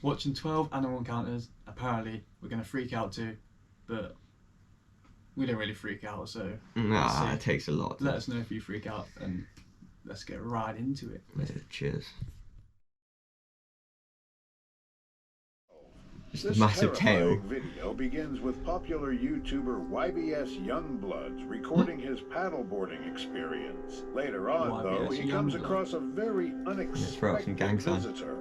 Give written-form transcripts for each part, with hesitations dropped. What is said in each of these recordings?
watching 12 animal encounters. Apparently, we're going to freak out too, but we don't really freak out, so nah, it takes a lot. Let us know if you freak out, and let's get right into it. Yeah, cheers. This massive tail. Video begins with popular YouTuber YBS Youngbloods recording his paddleboarding experience. Later on, though, he comes across a very unexpected visitor.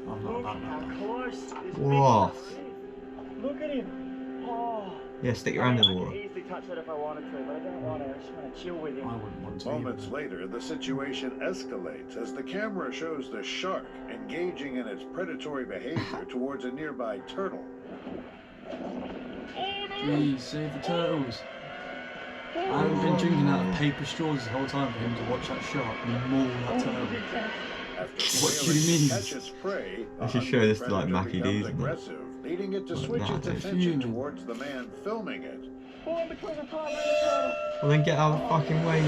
Look how close. Whoa. Look at him. Oh. Yeah, stick your hand in the water. I could easily touch that if I wanted to, but I don't want to. I just want to chill with him. I wouldn't want to. Moments later, the situation escalates as the camera shows the shark engaging in its predatory behavior towards a nearby turtle. Please, save the turtles. I haven't been drinking out of paper straws this whole time for him to watch that shark and maul that turtle. What do you mean? Catch its prey, I should show this to like Mackie D's. Aggressive, leading it to switch its attention towards the man filming it. Well then get out of the fucking way.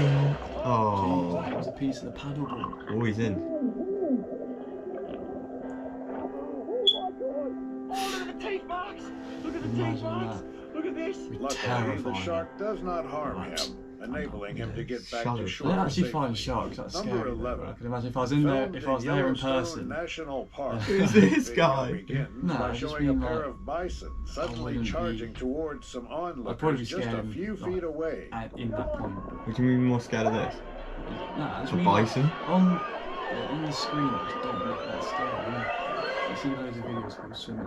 Oh. That was a piece of the paddleboard. Oh, he's in. Oh, look at the teeth marks! Look at the teeth marks! Look at this! Luckily, the shark does not harm him, enabling him to get back to shore. I didn't actually find sharks. That's Number scary. 11. I can imagine if I was in there, if I was there in person. National Park. Who's this guy? By showing a pair of bison suddenly charging towards some onlookers just a few feet away. In that point. Would you be more scared of this? Nah, A bison? On the screen, it just don't look that scary. You see loads of videos called swimming.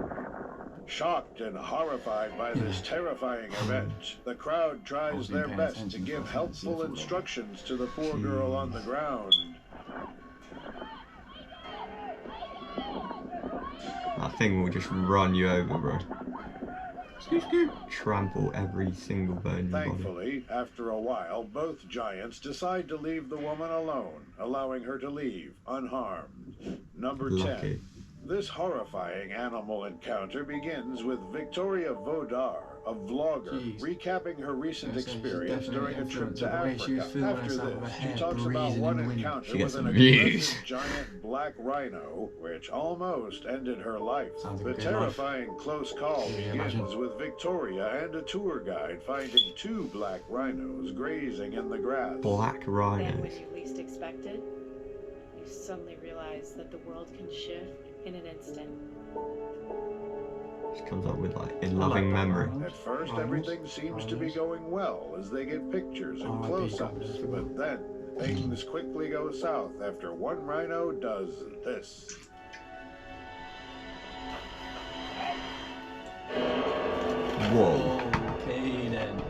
Shocked and horrified by this terrifying event, the crowd tries their best to give helpful instructions to the poor girl on the ground. That thing will just run you over, bro. Trample every single bone in your body. Thankfully, after a while, both giants decide to leave the woman alone, allowing her to leave unharmed. Number 10. This horrifying animal encounter begins with Victoria Vodar, a vlogger, recapping her recent experience during a trip to Africa. After this, she talks about one encounter with an aggressive giant black rhino, which almost ended her life. The terrifying close call begins with Victoria and a tour guide finding two black rhinos grazing in the grass. Black rhinos. Then when you least expect it, you suddenly realize that the world can shift in an instant. Just comes up with like in loving memory. At first, everything seems to be going well as they get pictures and close-ups, but then things quickly go south after one rhino does this. Whoa. Okay then.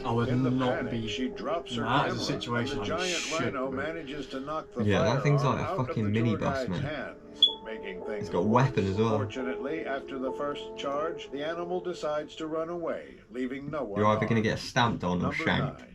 I would In the not panic, be. she drops her That camera, is a situation and the I'm giant shook rhino with. manages to knock the Yeah, that thing's like a firearm out fucking of the tour minibus, guide's man. hands, making things It's got a weapon as well. Fortunately, after the first charge, the animal decides to run away, leaving no one. You're either going to harmed. get stamped on or Number shanked. 9.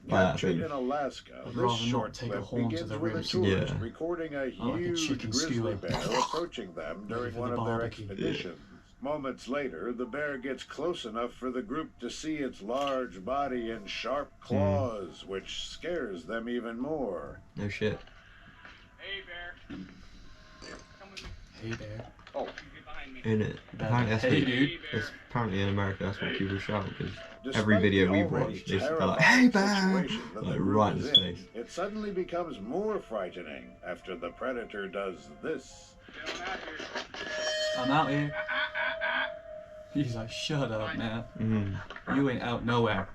by that Captured thing. in Alaska, I'd this rather not short take a clip horn to begins the with a ribs. tourist Yeah. recording a like a huge chicken grizzly skewer. bear approaching them during for one the of their barbecue. expeditions. Moments later, the bear gets close enough for the group to see its large body and sharp claws, which scares them even more. No shit. Hey, bear. Come with me. Hey there. Oh, get behind me. In it. Apparently, that's Hey what, dude. it's, apparently in America that's what people shout because Despite every video the we've already watched, they're like, terrifying "Hey bear!" situation that the Like group right in is his face. it suddenly becomes more frightening after the predator does this. Get on out here. I'm out here. He's like, shut up, man. You ain't out nowhere.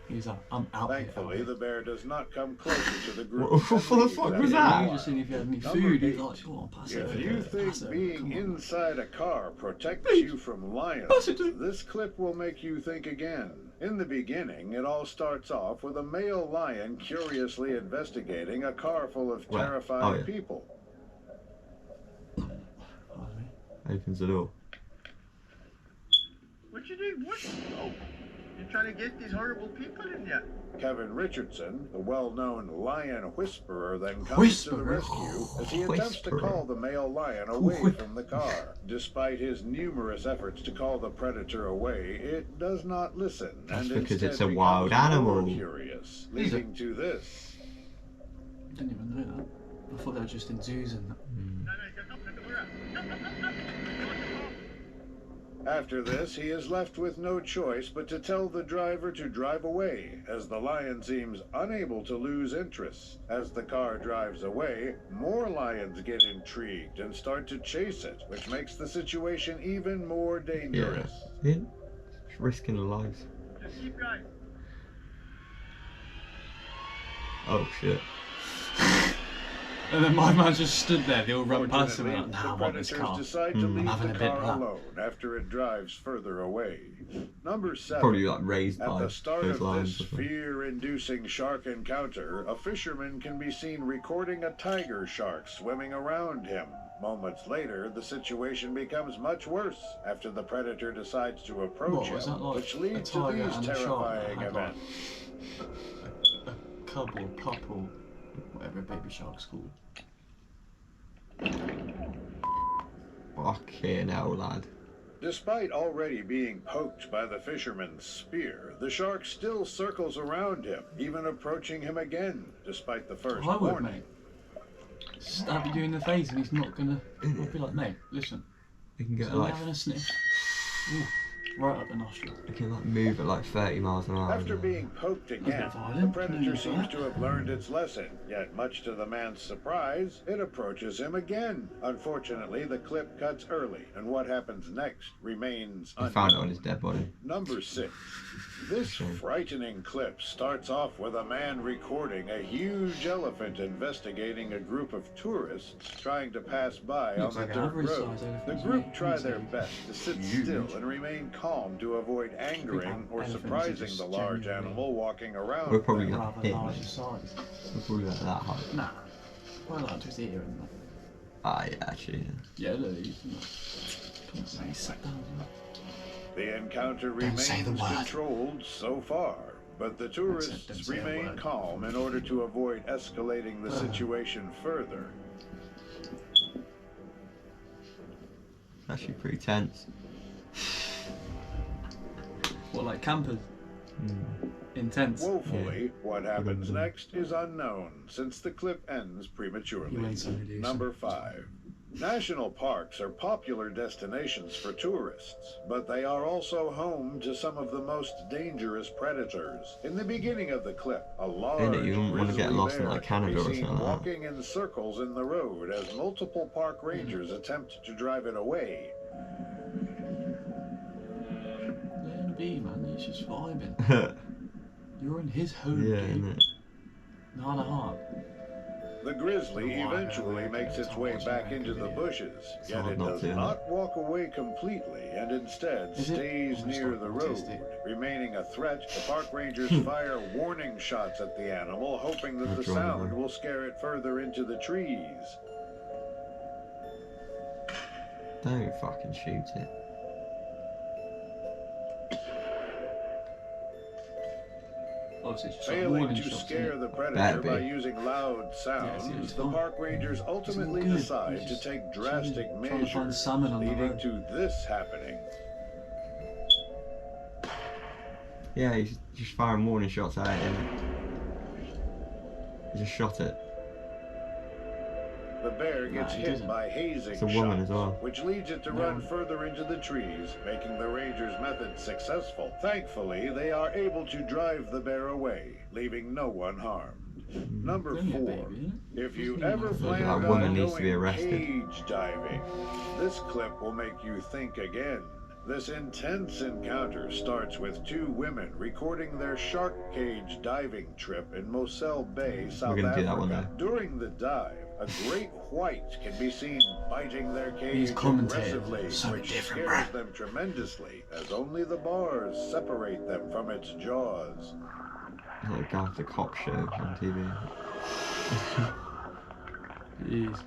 He's like, I'm out Thankfully, here. the bear does not come closer to the group. What the fuck was that? You just seen if you had any Number food. He's 8. like, go on, pass it If over. you Pass think it over, being come on. inside a car protects you from lions, Pass it to- this clip will make you think again. In the beginning, it all starts off with a male lion curiously investigating a car full of Where? terrified Oh, yeah. people. Opens the door. What you doing? What? Oh, you're trying to get these horrible people in there. Kevin Richardson, the well-known lion whisperer, then comes to the Whisperer? rescue as he attempts to Whisperer. call the male lion away from the car. Despite his numerous efforts to call the predator away, it does not listen. That's and because instead it's a becomes wild more animal. Curious, leading to this. Didn't even know that. I thought they were just in zoos and that. After this, he is left with no choice but to tell the driver to drive away, as the lion seems unable to lose interest. As the car drives away, more lions get intrigued and start to chase it, which makes the situation even more dangerous. Yeah. It's risking their lives. Just keep going. Oh shit. And then my man just stood there, they all run past him Fortunately, and like, nah, I the want this predators car. decide to leave having the a bit car of that. alone after it drives further away. Number 7. Probably like raised At by the start those of lions. this fear-inducing shark encounter, a fisherman can be seen recording a tiger shark swimming around him. Moments later, the situation becomes much worse after the predator decides to approach What, was him, that like which a leads to tiger these and a shark that terrifying had, like, events. A couple, whatever a baby shark's called. Fucking hell, lad. Despite already being poked by the fisherman's spear, the shark still circles around him, even approaching him again, despite the first I would, warning. mate. Stab you in the face and he's not gonna. I'll be like, mate, listen. They can He's get only like, having a sniff. Ooh, right up the nostril. they can like move at like 30 miles an hour. After being poked again, the violent. predator seems to have learned its lesson, yet much to the man's surprise, it approaches him again. Unfortunately, the clip cuts early, and what happens next remains He unknown. found it on his dead body. Number 6. This Shame. frightening clip starts off with a man recording a huge elephant investigating a group of tourists trying to pass by Looks on like the an dirt average road. size elephant The to group me. try It's their like best to sit huge. still and remain calm to avoid angering or elephants are surprising just the large genuinely- animal walking around We're probably them. like Rather him. larger size. We're probably like that high. Nah. Well, like just here and that. Ah, yeah, actually, yeah. Yeah, look, he's not. He's sat down. The encounter Don't say remains the word. controlled so far, but the Don't tourists say a remain word. calm in order to avoid escalating the situation further. Actually pretty tense. What, like campers? Mm. Intense. Woefully, what happens Mhm. next is unknown, since the clip ends You prematurely. ain't somebody do Number 5. National parks are popular destinations for tourists, but they are also home to some of the most dangerous predators. In the beginning of the clip, a large you wouldn't wanna get grizzly lost in, bear like, can be Canada or seen something like that. walking in circles in the road as multiple park rangers attempt to drive it away. Let him be, man. He's just vibing. You're in his home, Yeah, dude. innit? Not a heart. The grizzly Oh, I eventually know. makes its way back into the bushes, yet hard it not does to, not walk away completely and instead Is it? stays Oh, it's near not the road. autistic. Remaining a threat, the park rangers fire warning shots at the animal, hoping that the That's right, sound right. will scare it further into the trees. Don't fucking shoot it. Obviously, it's just like Failing warning to shots, scare innit? the Better predator be. by using loud sounds, Yeah, it's the fine. park rangers ultimately good. decide He's to just take drastic chilling, trying to find measures, salmon on the leading road. to this happening. Yeah, he's just firing warning shots at it, innit? He just shot it. The bear gets Nah, he hit doesn't. by hazing It's a woman shots, as well. which leads it to No. run further into the trees, making the rangers' method successful. Thankfully, they are able to drive the bear away, leaving no one harmed. Number Only a 4. baby, isn't it? If you Isn't it ever like that? plan That on woman needs to be going arrested. cage diving, this clip will make you think again. This intense encounter starts with 2 women recording their shark cage diving trip in Moselle Bay, South gonna do that one Africa. During the dive, a great white can be seen biting their He's cage commentating. aggressively, Something which different, scares bruh. them tremendously, as only the bars separate them from its jaws. It's like a guy with the cop show on TV. Jeez.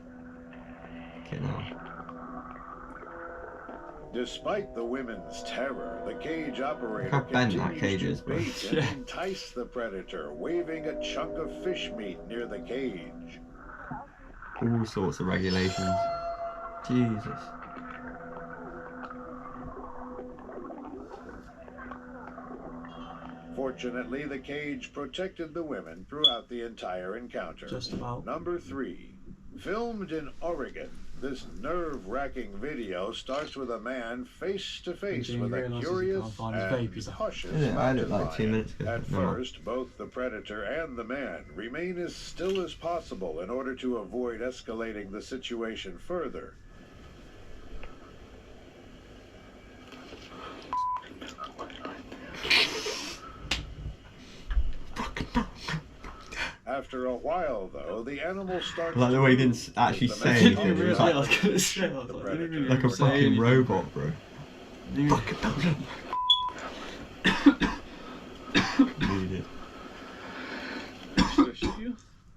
Okay, now. Despite the women's terror, the cage operator Look how bent that continues cage to is, bro. bait Yeah. and entice the predator, waving a chunk of fish meat near the cage. All sorts of regulations. Jesus. Fortunately, the cage protected the women throughout the entire encounter. Just about. Number 3. Filmed in Oregon, this nerve-wracking video starts with a man face-to-face Jamie with a realises he curious can't find his and vape, he's like, cautious Yeah, I mountain looked like 2 lion. minutes ago. At No. first, both the predator and the man remain as still as possible in order to avoid escalating the situation further. After a while, though, the animal starts Like the way he didn't actually as the say man anything. didn't It really, was I like, was gonna say, I was like, didn't really like a say fucking anything. robot, bro. Needed.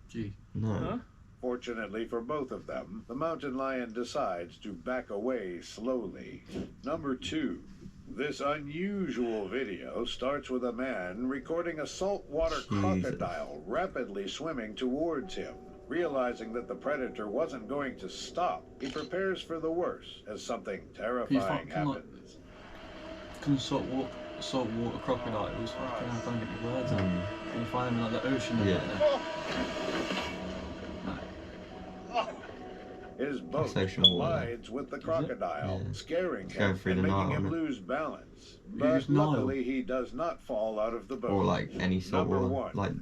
Gee. No. Fortunately for both of them, the mountain lion decides to back away slowly. Number 2. This unusual video starts with a man recording a saltwater Jesus. crocodile rapidly swimming towards him. Realizing that the predator wasn't going to stop, he prepares for the worst as something terrifying happens. Can saltwater crocodiles, fucking hell, don't get me words out. Mm. Can you find them in like the ocean? Yeah. His boat That's ocean water. collides with the crocodile, Yeah. scaring It's going him through and the making Nile, him isn't it? lose balance. Use But Nile. luckily, he does not fall out of the boat. Or like any salt Number water. 1. Like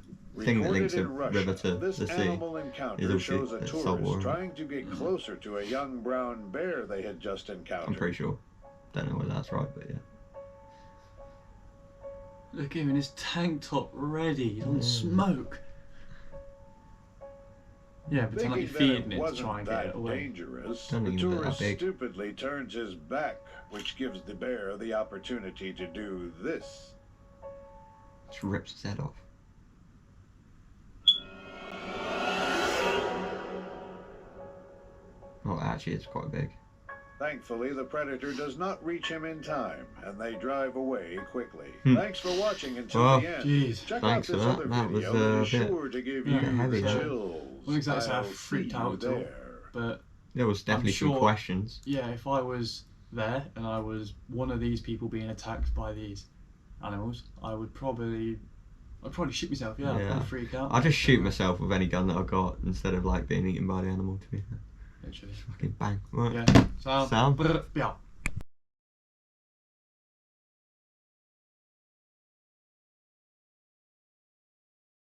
thing that links a Recorded in Russia, river to this the sea. animal encounter is shows a obviously tourist salt water. trying to get closer to a young brown bear they had just encountered. I'm pretty sure. Don't know whether that's right, but yeah. Look at him in his tank top ready, he's on Mm. smoke. Yeah, pretend like you're Thinking feeding that it it to try wasn't and get it that away. dangerous, Don't the even look that tourist big. stupidly turns his back, which gives the bear the opportunity to do this. Just rips his head off. Well, actually, it's quite big. Thankfully, the predator does not reach him in time, and they drive away quickly. Hmm. Thanks for watching until Well, the end. Jeez. Check thanks out for this that. other That was, video that is a bit- sure to give yeah, you heavy, that. chills. I wouldn't exactly say I I'll freaked see out you at all. there. But There was definitely some sure- questions. yeah, if I was there and I was one of these people being attacked by these animals, I'd probably shit myself. Yeah, I'd Yeah. probably freak out. I just shoot myself with any gun that I got instead of like being eaten by the animal. To be fair, Literally. fucking bang. Right. Yeah. Sound. Sound. Yeah.